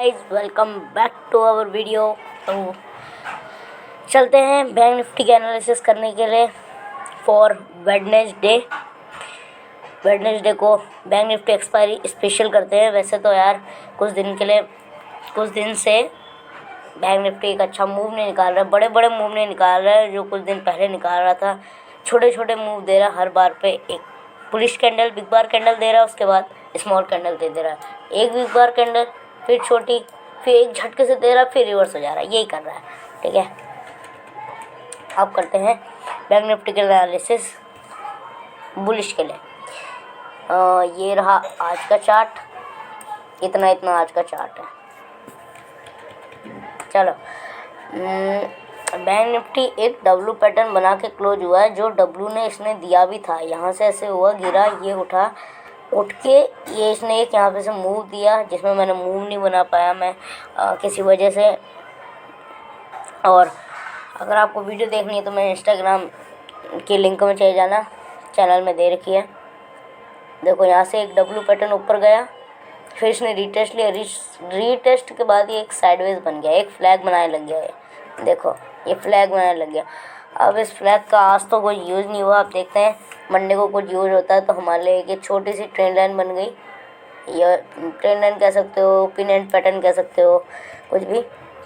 Guys, welcome back to our video. तो चलते हैं बैंक निफ्टी के एनालिसिस करने के लिए फॉर वेडनेसडे को बैंक निफ्टी एक्सपायरी स्पेशल करते हैं। वैसे तो यार कुछ दिन से बैंक निफ्टी एक अच्छा मूव नहीं निकाल रहा है, बड़े बड़े मूव नहीं निकाल रहा है जो कुछ दिन पहले निकाल रहा था। छोटे छोटे मूव दे रहा है, हर बार पे एक बुलिश कैंडल, बिग बार कैंडल दे रहा है, उसके बाद स्मॉल कैंडल दे रहा है, एक बिग बार कैंडल, फिर छोटी, फिर एक झटके से दे रहा है, फिर रिवर्स हो जा रहा है। यही कर रहा है, ठीक है। अब करते हैं बैंक निफ्टी के एनालिसिस बुलिश के लिए। ये रहा आज का चार्ट, इतना आज का चार्ट है। चलो, बैंक निफ्टी एक डब्लू पैटर्न बना के क्लोज हुआ है। जो डब्लू ने इसने दिया भी था, यहाँ से ऐसे हुआ, गिरा, ये उठ के ये इसने एक यहाँ पे से मूव दिया, जिसमें मैंने मूव नहीं बना पाया मैं किसी वजह से। और अगर आपको वीडियो देखनी है तो मैं इंस्टाग्राम की लिंक में चले जाना, चैनल में दे रखी है। देखो, यहाँ से एक डब्लू पैटर्न ऊपर गया, फिर इसने रीटेस्ट लिया, रीटेस्ट के बाद ये एक साइडवेज बन गया, एक फ्लैग बनाने लग गया। ये देखो, ये फ्लैग बनाने लग गया। अब इस फ्लैग का आज तो कोई यूज़ नहीं हुआ। आप देखते हैं मंडे को कुछ यूज़ होता है तो हमारे लिए एक छोटी सी ट्रेंड लाइन बन गई, या ट्रेंड लाइन कह सकते हो, पिन पैटर्न कह सकते हो, कुछ भी।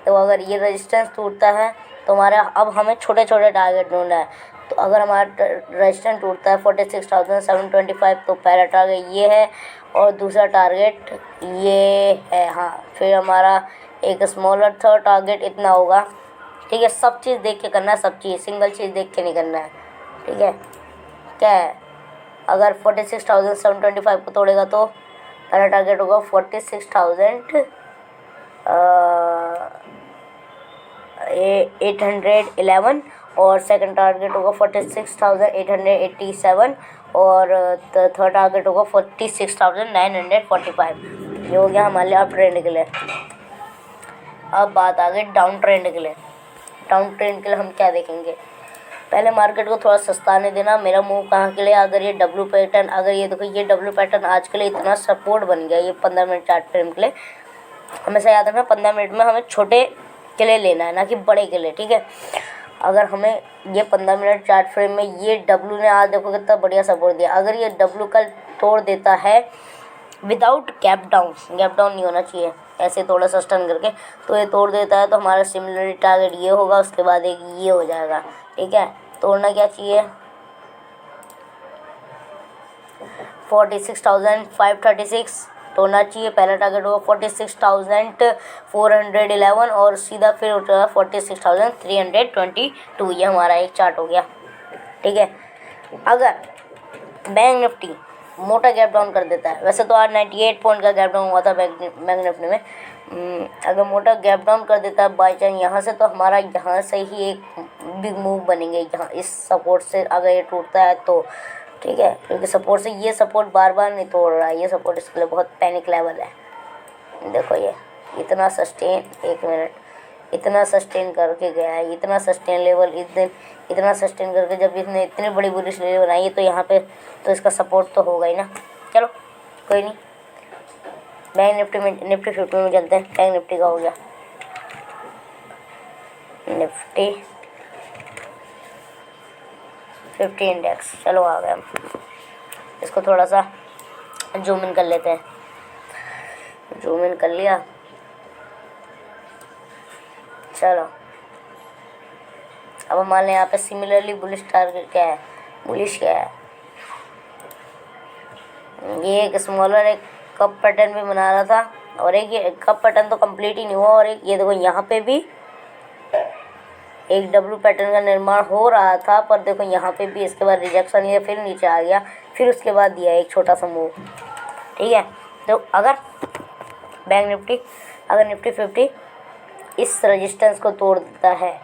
तो अगर ये रेजिस्टेंस टूटता है तो अब हमें छोटे छोटे टारगेट ढूंढना है। तो अगर हमारा रेजिस्टेंस टूटता है 46,725, तो पहला टारगेट ये है और दूसरा टारगेट ये है। हाँ, फिर हमारा एक स्मॉलर थर्ड टारगेट इतना होगा, ठीक है। सब चीज़ देख के करना है, सब चीज़, सिंगल चीज़ देख के नहीं करना है, ठीक है। क्या है, अगर 46,725 को तोड़ेगा तो पहला टारगेट होगा 46,811 और सेकंड टारगेट होगा 46,887 और थर्ड टारगेट होगा 46,945। ये हो गया हमारे लिए अप ट्रेंड के लिए। अब बात आ गई डाउन ट्रेंड के लिए। डाउन ट्रेंड के लिए हम क्या देखेंगे, पहले मार्केट को थोड़ा सस्ता आने देना। मेरा मूव कहाँ के लिए, अगर ये डब्लू पैटर्न, अगर ये देखो, ये डब्लू पैटर्न आज के लिए इतना सपोर्ट बन गया, ये 15 मिनट चार्ट फ्रेम के लिए। हमेशा याद रखना, 15 मिनट में हमें छोटे के लिए लेना है, ना कि बड़े के लिए, ठीक है। अगर हमें ये 15 मिनट चार्ट फ्रेम में ये डब्लू ने आज देखो कितना बढ़िया सपोर्ट दिया, अगर ये डब्लू कल तोड़ देता है विदाउट गैप डाउन नहीं होना चाहिए, ऐसे थोड़ा सस्टेन करके, तो ये तोड़ देता है तो हमारा सिमिलर टारगेट ये होगा, उसके बाद एक ये हो जाएगा, ठीक है। तोड़ना क्या चाहिए, 46,536 तोड़ना चाहिए। पहला टारगेट होगा 46,411 और सीधा फिर उठेगा 46,322। ये हमारा एक चार्ट हो गया, ठीक है। अगर बैंक निफ्टी मोटा गैप डाउन कर देता है, वैसे तो आज 98 पॉइंट का गैप डाउन हुआ था बैंक निफ्टी में, अगर मोटा गैप डाउन कर देता है बाई चांस यहाँ से, तो हमारा यहाँ से ही एक बिग मूव बनेंगे। यहाँ इस सपोर्ट से अगर ये टूटता है तो, ठीक है, क्योंकि सपोर्ट से ये सपोर्ट बार बार नहीं तोड़ रहा है, ये सपोर्ट इसके लिए बहुत पैनिक लेवल है। देखो, ये इतना सस्टेन, एक मिनट, इतना सस्टेन करके गया है, इतना सस्टेन लेवल, इतना सस्टेन करके जब इसने इतनी बड़ी बुलिश लेवल बनाई है तो यहाँ पे तो इसका सपोर्ट तो होगा ही ना। चलो कोई नहीं, बैंक निफ्टी 50 में चलते हैं। बैंक निफ्टी का हो गया, निफ्टी 50 इंडेक्स। चलो आ गए हम, इसको थोड़ा सा जूम इन कर लेते हैं। जूम इन कर लिया। चलो, अब हमारे यहाँ पे सिमिलरली बुलिश टारगेट क्या है, बुलिश क्या है, ये एक स्मॉलर एक कप पैटर्न भी बना रहा था, और एक ये कप पैटर्न तो कंप्लीट ही नहीं हुआ, और एक ये देखो यहाँ पे भी एक डब्लू पैटर्न का निर्माण हो रहा था, पर देखो यहाँ पे भी इसके बाद रिजेक्शन लिया, फिर नीचे आ गया, फिर उसके बाद दिया एक छोटा सा मूव, ठीक है। तो अगर बैंक निफ्टी, अगर निफ्टी 50 इस रेजिस्टेंस को तोड़ देता है,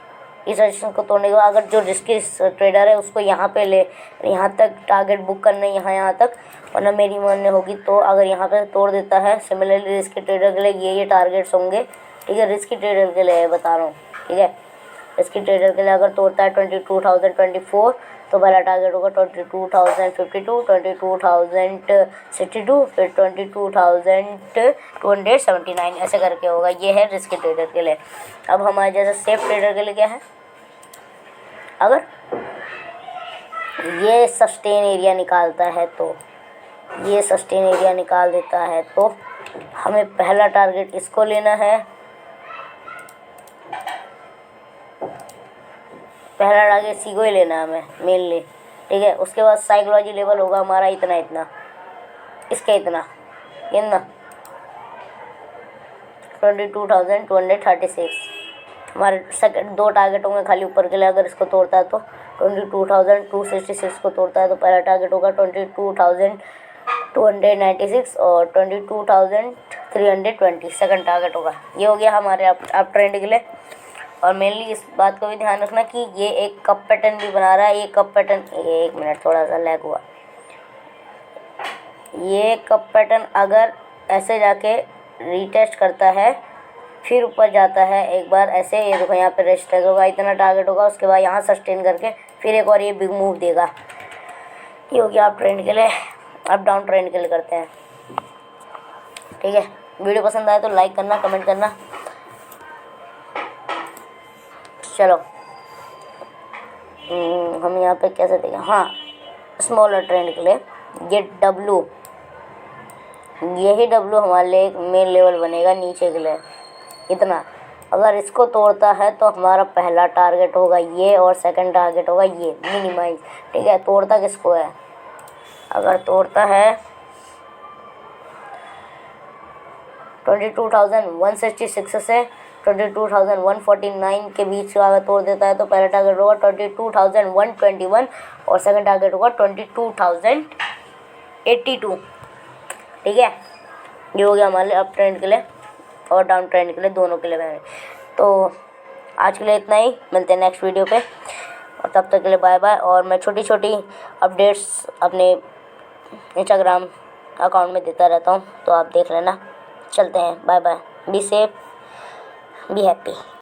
इस रेजिस्टेंस को तोड़ने के बाद अगर जो रिस्की ट्रेडर है उसको यहाँ पे ले, यहाँ तक टारगेट बुक करने, यहाँ तक, वरना मेरी मानने होगी, तो अगर यहाँ पे तोड़ देता है, सिमिलरली रिस्की ट्रेडर के लिए ये टारगेट्स होंगे, ठीक है। रिस्की ट्रेडर के लिए बता रहा हूँ, ठीक है। इसकी ट्रेडर के लिए अगर तोड़ता है 22,024 तो पहला टारगेट होगा 22,052, 22,062, फिर 22,279 ऐसे करके होगा। ये है रिस्की ट्रेडर के लिए। अब हमारे जैसे सेफ ट्रेडर के लिए क्या है, अगर ये सस्टेन एरिया निकालता है तो ये सस्टेन एरिया निकाल देता है तो हमें पहला टारगेट इसको लेना है, पहला टारगेट सी को ही लेना है हमें मेनली, ठीक है। उसके बाद साइकोलॉजी लेवल होगा हमारा इतना इतना, इसका इतना 22,236। हमारे सेकंड 2 टारगेट होंगे खाली ऊपर के लिए। अगर इसको तोड़ता है तो 22,266 को तोड़ता है तो पहला टारगेट होगा 22,296 और 22,320 सेकंड टारगेट होगा। ये हो गया हमारे अप ट्रेंड के लिए। और मेनली इस बात को भी ध्यान रखना कि ये एक कप पैटर्न भी बना रहा है। ये कप पैटर्न, एक मिनट थोड़ा सा लैग हुआ। ये कप पैटर्न अगर ऐसे जाके रीटेस्ट करता है फिर ऊपर जाता है एक बार ऐसे, ये देखो यहाँ पे रेजिस्टेंस होगा, इतना टारगेट होगा, उसके बाद यहाँ सस्टेन करके फिर एक और ये बिग मूव देगा। ये हो गया अप ट्रेंड के लिए। अप डाउन ट्रेंड के लिए करते हैं, ठीक है। वीडियो पसंद आए तो लाइक करना, कमेंट करना। चलो हम यहाँ पे कैसे देखें, हाँ स्मॉलर ट्रेंड के लिए ये W, यही W हमारे लिए एक मेन लेवल बनेगा नीचे के लिए इतना। अगर इसको तोड़ता है तो हमारा पहला टारगेट होगा ये और सेकंड टारगेट होगा ये मिनिमाइज, ठीक है। तोड़ता किसको है, अगर तोड़ता है 22,166 से 22,149 के बीच का अगर तोड़ देता है तो पहला टारगेट होगा 22,121 और सेकंड टारगेट होगा 22,082, ठीक है। ये हो गया हमारे अप ट्रेंड के लिए और डाउन ट्रेंड के लिए, दोनों के लिए मैंने। तो आज के लिए इतना ही, मिलते हैं नेक्स्ट वीडियो पे और तब तक के लिए बाय बाय। और मैं छोटी छोटी अपडेट्स अपने इंस्टाग्राम अकाउंट में देता रहता हूँ, तो आप देख लेना। चलते हैं, bye bye, be safe, be happy.